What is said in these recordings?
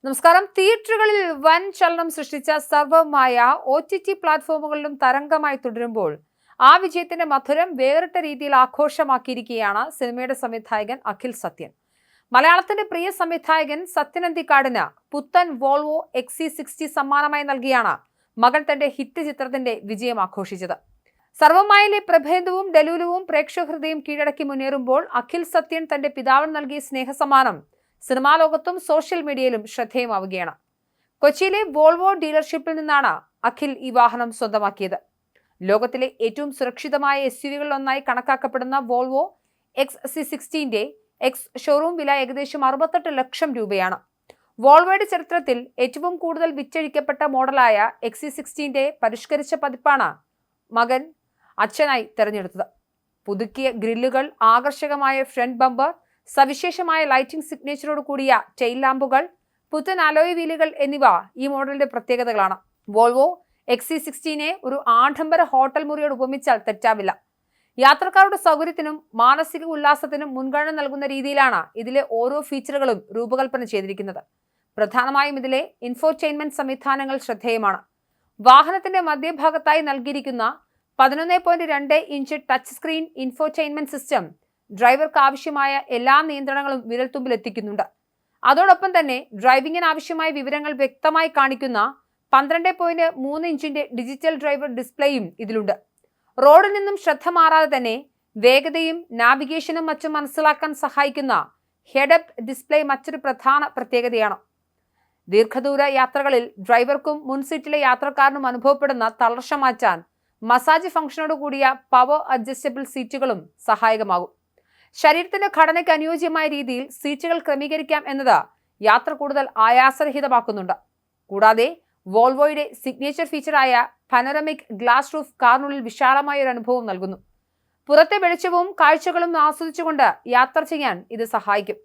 നമസ്കാരം. തിയേറ്ററുകളിൽ വൻ ചലനം സൃഷ്ടിച്ച സർവമായ OTT പ്ലാറ്റ്ഫോമുകളിലും തരംഗമായി തുടരുമ്പോൾ ആ വിജയത്തിന്റെ മധുരം വേറിട്ട രീതിയിൽ ആഘോഷമാക്കിയിരിക്കുകയാണ് സിനിമയുടെ സംവിധായകൻ അഖിൽ സത്യൻ. മലയാളത്തിന്റെ പ്രിയ സംവിധായകൻ സത്യൻ അന്തിക്കാടിന് പുത്തൻ വോൾവോ XC60 സമ്മാനമായി നൽകിയാണ് മകൻ തന്റെ ഹിറ്റ് ചിത്രത്തിന്റെ വിജയം ആഘോഷിച്ചത്. സർവമായിലെ പ്രഭേദവും ഡെലുലുവും പ്രേക്ഷകഹൃദയം കീഴടക്കി മുന്നേറുമ്പോൾ അഖിൽ സത്യൻ തന്റെ പിതാവിന് നൽകിയ സ്നേഹസമ്മാനം സിനിമാ ലോകത്തും സോഷ്യൽ മീഡിയയിലും ശ്രദ്ധേയമാവുകയാണ്. കൊച്ചിയിലെ വോൾവോ ഡീലർഷിപ്പിൽ നിന്നാണ് അഖിൽ ഈ വാഹനം സ്വന്തമാക്കിയത്. ലോകത്തിലെ ഏറ്റവും സുരക്ഷിതമായ SUVകളിൽ ഒന്നായി കണക്കാക്കപ്പെടുന്ന വോൾവോ XC60ന്റെ ഷോറൂം വില ഏകദേശം 68 ലക്ഷം രൂപയാണ്. വോൾവോയുടെ ചരിത്രത്തിൽ ഏറ്റവും കൂടുതൽ വിറ്റഴിക്കപ്പെട്ട മോഡലായ XC60ന്റെ പരിഷ്കരിച്ച പതിപ്പാണ് മകൻ അച്ഛനായി തെരഞ്ഞെടുത്തത്. പുതുക്കിയ ഗ്രില്ലുകൾ, ആകർഷകമായ ഫ്രണ്ട് ബമ്പർ, സവിശേഷമായ ലൈറ്റിംഗ് സിഗ്നേച്ചറോട് കൂടിയ ടെയിൽ ലാമ്പുകൾ, പുത്തൻ അലോയ് വീലുകൾ എന്നിവ ഈ മോഡലിന്റെ പ്രത്യേകതകളാണ്. വോൾവോ XC60നെ ഒരു ആഡംബര ഹോട്ടൽ മുറിയോട് ഉപമിച്ചാൽ തെറ്റാവില്ല. യാത്രക്കാരുടെ സൗകര്യത്തിനും മാനസിക ഉല്ലാസത്തിനും മുൻഗണന നൽകുന്ന രീതിയിലാണ് ഇതിലെ ഓരോ ഫീച്ചറുകളും രൂപകൽപ്പന ചെയ്തിരിക്കുന്നത്. പ്രധാനമായും ഇതിലെ ഇൻഫോർടൈൻമെന്റ് സംവിധാനങ്ങൾ ശ്രദ്ധേയമാണ്. വാഹനത്തിന്റെ മധ്യഭാഗത്തായി നൽകിയിരിക്കുന്ന 11.2 inch touch screen infotainment system ഡ്രൈവർക്ക് ആവശ്യമായ എല്ലാ നിയന്ത്രണങ്ങളും വിരൽത്തുമ്പിൽ എത്തിക്കുന്നുണ്ട്. അതോടൊപ്പം തന്നെ ഡ്രൈവിംഗിന് ആവശ്യമായ വിവരങ്ങൾ വ്യക്തമായി കാണിക്കുന്ന 12.3 ഇഞ്ചിന്റെ ഡിജിറ്റൽ ഡ്രൈവർ ഡിസ്പ്ലേയും ഇതിലുണ്ട്. റോഡിൽ നിന്നും ശ്രദ്ധ മാറാതെ തന്നെ വേഗതയും നാവിഗേഷനും മറ്റും മനസ്സിലാക്കാൻ സഹായിക്കുന്ന ഹെഡ്-അപ്പ് ഡിസ്പ്ലേ മറ്റൊരു പ്രധാന പ്രത്യേകതയാണ്. ദീർഘദൂര യാത്രകളിൽ ഡ്രൈവർക്കും മുൻസീറ്റിലെ യാത്രക്കാരനും അനുഭവപ്പെടുന്ന തളർച്ച മാറ്റാൻ മസാജ് ഫംഗ്ഷനോട് കൂടിയ പവർ അഡ്ജസ്റ്റബിൾ സീറ്റുകളും സഹായകമാകും. ശരീരത്തിന്റെ ഘടനയ്ക്ക് അനുയോജ്യമായ രീതിയിൽ സീറ്റുകൾ ക്രമീകരിക്കാം എന്നത് യാത്ര കൂടുതൽ ആയാസരഹിതമാക്കുന്നുണ്ട്. കൂടാതെ വോൾവോയുടെ സിഗ്നേച്ചർ ഫീച്ചറായ പനോരമിക് ഗ്ലാസ് റൂഫ് കാറിനുള്ളിൽ വിശാലമായ ഒരു അനുഭവം നൽകുന്നു. പുറത്തെ വെളിച്ചവും കാഴ്ചകളും ആസ്വദിച്ചുകൊണ്ട് യാത്ര ചെയ്യാൻ ഇത് സഹായിക്കും.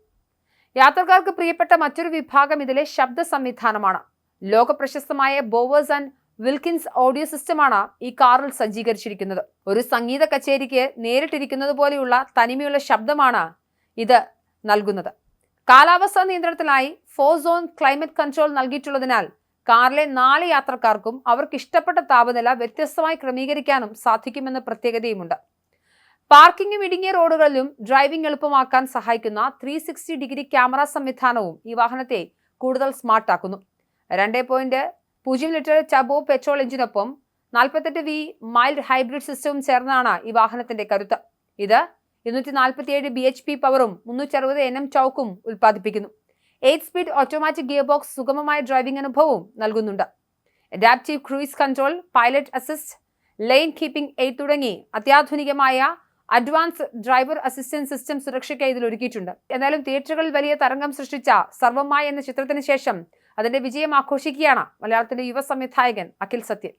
യാത്രക്കാർക്ക് പ്രിയപ്പെട്ട മറ്റൊരു വിഭാഗം ഇതിലെ ശബ്ദ സംവിധാനമാണ്. ലോകപ്രശസ്തമായ ബോവേഴ്സ് ആൻഡ് വിൽക്കിൻസ് ഓഡിയോ സിസ്റ്റമാണ് ഈ കാറിൽ സജ്ജീകരിച്ചിരിക്കുന്നത്. ഒരു സംഗീത കച്ചേരിക്ക് നേരിട്ടിരിക്കുന്നത് പോലെയുള്ള തനിമയുള്ള ശബ്ദമാണ് ഇത് നൽകുന്നത്. കാലാവസ്ഥാ നിയന്ത്രണത്തിനായി 4 സോൺ ക്ലൈമറ്റ് കൺട്രോൾ നൽകിയിട്ടുള്ളതിനാൽ കാറിലെ 4 യാത്രക്കാർക്കും അവർക്ക് ഇഷ്ടപ്പെട്ട താപനില വ്യത്യസ്തമായി ക്രമീകരിക്കാനും സാധിക്കുമെന്ന പ്രത്യേകതയുമുണ്ട്. പാർക്കിംഗും ഇടുങ്ങിയ റോഡുകളിലും ഡ്രൈവിംഗ് എളുപ്പമാക്കാൻ സഹായിക്കുന്ന 360 ഡിഗ്രി ക്യാമറ സംവിധാനവും ഈ വാഹനത്തെ കൂടുതൽ സ്മാർട്ടാക്കുന്നു. 2.0 ലിറ്റർ ടർബോ പെട്രോൾ എഞ്ചിനൊപ്പം 48V മൈൽഡ് ഹൈബ്രിഡ് സിസ്റ്റവും ചേർന്നാണ് ഈ വാഹനത്തിന്റെ കരുത്ത്. ഇത് 247 bhp പവറും 360 Nm ടോർക്കും ഉൽപ്പാദിപ്പിക്കുന്നു. 8 speed automatic gear box സുഗമമായ ഡ്രൈവിംഗ് അനുഭവവും നൽകുന്നുണ്ട്. Adaptive cruise control, pilot assist, line keeping aid തുടങ്ങി അത്യാധുനികമായ അഡ്വാൻസ് ഡ്രൈവർ അസിസ്റ്റൻസ് സിസ്റ്റം സുരക്ഷയ്ക്കായി ഇതിൽ ഒരുക്കിയിട്ടുണ്ട്. എന്നാലും തിയേറ്ററുകളിൽ വലിയ തരംഗം സൃഷ്ടിച്ച സർവമായ എന്ന ചിത്രത്തിന് ശേഷം അതിന്റെ വിജയം ആഘോഷിക്കുകയാണ് മലയാളത്തിന്റെ യുവ സംവിധായകൻ അഖിൽ സത്യൻ.